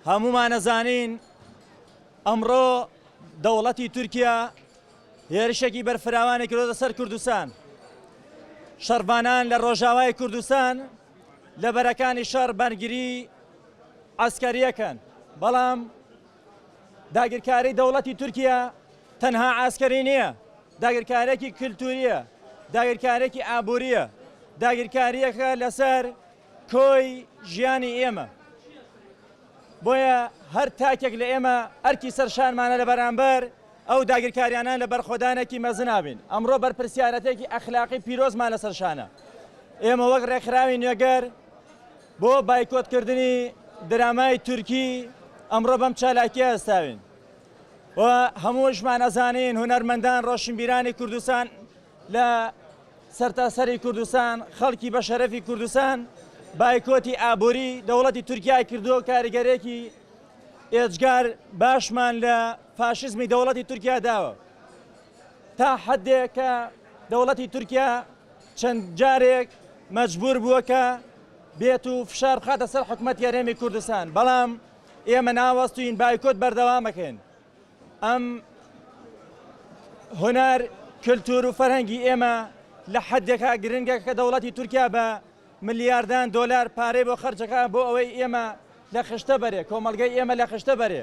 هەمومان نەزانین ئەمڕۆ دەوڵەتی تورکیا هێرشێکی بەرفراوانی کردۆتە سەر کوردستان. شەڕبانان لە ڕۆژاوای کوردستان لە بەرەکانی شەڕ بانگیری عەسکەریەکەن، بەڵام داگیرکاری دەوڵەتی تورکیا تەنها عەسکەری نییە، داگیرکاریەکی کلتوریە، داگیرکاریەکی ئابووریە، داگیرکاریەکە لەسەر کۆی ژیانی ئێمە. بۆیە هەر تاکێک لە ئێمە ئەرکی سەرشانمانە لە بەرامبەر ئەو داگیرکاریانە لە بەرخۆدانێکی مەزنابین. ئەمڕۆ بەرپرسیارەتێکی ئەخلاقی پیرۆزمان لەسەر شانە. ئێمە وەک ڕێکخراوی نوێگەر بۆ بایکۆتکردنی درامای تورکی ئەمڕۆ بەم چالاکیە ئەستاوین و هەمووشمان ئەزانین هونەرمەندان ڕۆشنبیرانی کوردستان لە سەرتاسەری کوردستان، خەڵکی بە شەرەفی کوردستان بایکۆتی ئابووری دەوڵەتی تورکیای کردو، کاریگەرێکی ئێجگار باشمان لە فاشیزمی دەوڵەتی تورکیا داوە، تا حەدێک کە دەوڵەتی تورکیا چەند جارێک مەجبور بووە کە بێت و فشار بخاتە سەر حکومەت یاریێمی کوردستان، بەڵام ئێمە ناوەستوین بایکۆت بەردەوامەکەین. ئەم هونەر کلتور و فەرهەنگی ئێمە لە حەدێکا گرنگە کە دەوڵەتی تورکیا بە ملیاردان دۆلار پارەی بۆ خەرجەکە بۆ ئەوەی ئێمە لە خشتە بەرێ، کۆمەڵگەی ئێمە لە خشتە بەرێ.